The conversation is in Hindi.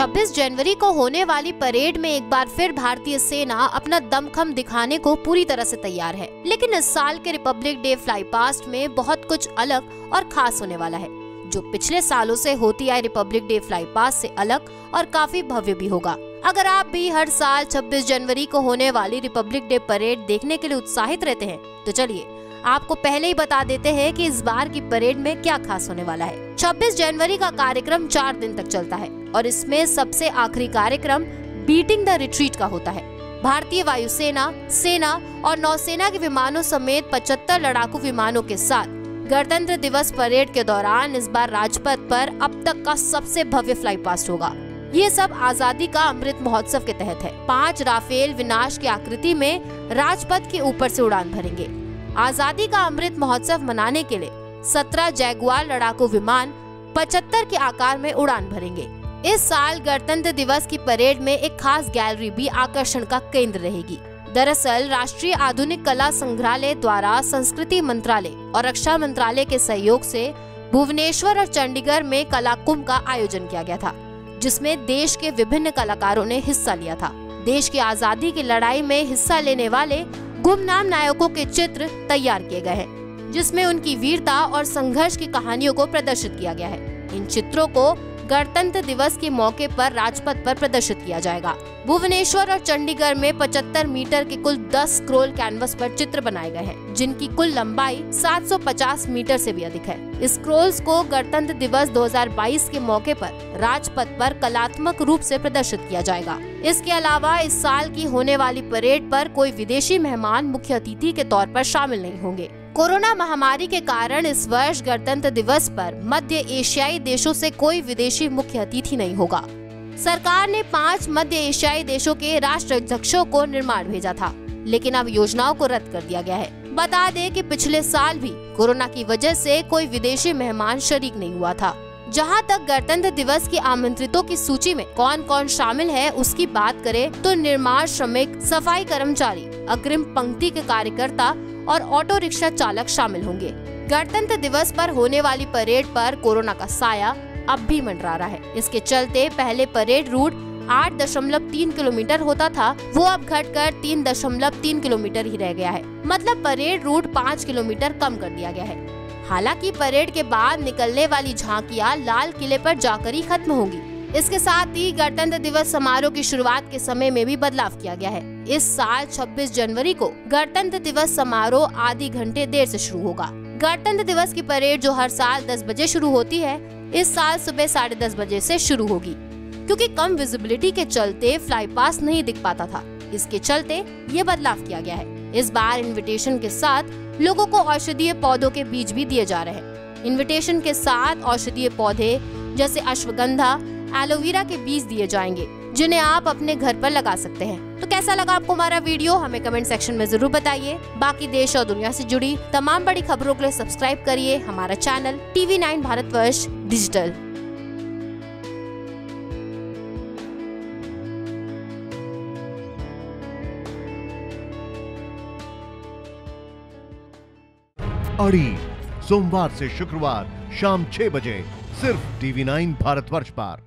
26 जनवरी को होने वाली परेड में एक बार फिर भारतीय सेना अपना दमखम दिखाने को पूरी तरह से तैयार है। लेकिन इस साल के रिपब्लिक डे फ्लाई पास्ट में बहुत कुछ अलग और खास होने वाला है, जो पिछले सालों से होती आई रिपब्लिक डे फ्लाई पास्ट से अलग और काफी भव्य भी होगा। अगर आप भी हर साल 26 जनवरी को होने वाली रिपब्लिक डे परेड देखने के लिए उत्साहित रहते हैं, तो चलिए आपको पहले ही बता देते हैं कि इस बार की परेड में क्या खास होने वाला है। 26 जनवरी का कार्यक्रम 4 दिन तक चलता है और इसमें सबसे आखिरी कार्यक्रम बीटिंग द रिट्रीट का होता है। भारतीय वायुसेना, सेना और नौसेना के विमानों समेत 75 लड़ाकू विमानों के साथ गणतंत्र दिवस परेड के दौरान इस बार राजपथ पर अब तक का सबसे भव्य फ्लाई पास्ट होगा। ये सब आजादी का अमृत महोत्सव के तहत है। 5 राफेल विनाश की आकृति में राजपथ के ऊपर से उड़ान भरेंगे। आजादी का अमृत महोत्सव मनाने के लिए 17 जैगुआर लड़ाकू विमान 75 के आकार में उड़ान भरेंगे। इस साल गणतंत्र दिवस की परेड में एक खास गैलरी भी आकर्षण का केंद्र रहेगी। दरअसल राष्ट्रीय आधुनिक कला संग्रहालय द्वारा संस्कृति मंत्रालय और रक्षा मंत्रालय के सहयोग से भुवनेश्वर और चंडीगढ़ में कला कुंभ का आयोजन किया गया था, जिसमें देश के विभिन्न कलाकारों ने हिस्सा लिया था। देश की आजादी की लड़ाई में हिस्सा लेने वाले गुमनाम नायकों के चित्र तैयार किए गए हैं, जिसमें उनकी वीरता और संघर्ष की कहानियों को प्रदर्शित किया गया है। इन चित्रों को गणतंत्र दिवस के मौके पर राजपथ पर प्रदर्शित किया जाएगा। भुवनेश्वर और चंडीगढ़ में 75 मीटर के कुल 10 स्क्रोल कैनवस पर चित्र बनाए गए हैं, जिनकी कुल लंबाई 750 मीटर से भी अधिक है। स्क्रोल्स को गणतंत्र दिवस 2022 के मौके पर राजपथ पर कलात्मक रूप से प्रदर्शित किया जाएगा। इसके अलावा इस साल की होने वाली परेड पर कोई विदेशी मेहमान मुख्य अतिथि के तौर पर शामिल नहीं होंगे। कोरोना महामारी के कारण इस वर्ष गणतंत्र दिवस पर मध्य एशियाई देशों से कोई विदेशी मुख्य अतिथि नहीं होगा। सरकार ने 5 मध्य एशियाई देशों के राष्ट्राध्यक्षों को निर्माण भेजा था, लेकिन अब योजनाओं को रद्द कर दिया गया है। बता दें कि पिछले साल भी कोरोना की वजह से कोई विदेशी मेहमान शरीक नहीं हुआ था। जहां तक गणतंत्र दिवस की आमंत्रितों की सूची में कौन कौन शामिल है उसकी बात करें तो निर्माण श्रमिक, सफाई कर्मचारी, अग्रिम पंक्ति के कार्यकर्ता और ऑटो रिक्शा चालक शामिल होंगे। गणतंत्र दिवस पर होने वाली परेड पर कोरोना का साया अब भी मंडरा रहा है। इसके चलते पहले परेड रूट 8.3 किलोमीटर होता था, वो अब घटकर 3.3 किलोमीटर ही रह गया है। मतलब परेड रूट 5 किलोमीटर कम कर दिया गया है। हालांकि परेड के बाद निकलने वाली झांकियां लाल किले पर जाकर ही खत्म होंगी। इसके साथ ही गणतंत्र दिवस समारोह की शुरुआत के समय में भी बदलाव किया गया है। इस साल 26 जनवरी को गणतंत्र दिवस समारोह आधी घंटे देर से शुरू होगा। गणतंत्र दिवस की परेड जो हर साल 10 बजे शुरू होती है, इस साल सुबह 10:30 बजे से शुरू होगी, क्योंकि कम विजिबिलिटी के चलते फ्लाई पास नहीं दिख पाता था। इसके चलते ये बदलाव किया गया है। इस बार इन्विटेशन के साथ लोगों को औषधीय पौधों के बीज भी दिए जा रहे हैं। इन्विटेशन के साथ औषधीय पौधे जैसे अश्वगंधा, एलोवेरा के बीज दिए जाएंगे, जिन्हें आप अपने घर पर लगा सकते हैं। तो कैसा लगा आपको हमारा वीडियो, हमें कमेंट सेक्शन में जरूर बताइए। बाकी देश और दुनिया से जुड़ी तमाम बड़ी खबरों के लिए सब्सक्राइब करिए हमारा चैनल TV9 भारतवर्ष डिजिटल। अड़ी सोमवार से शुक्रवार शाम 6 बजे सिर्फ TV9 भारतवर्ष पर।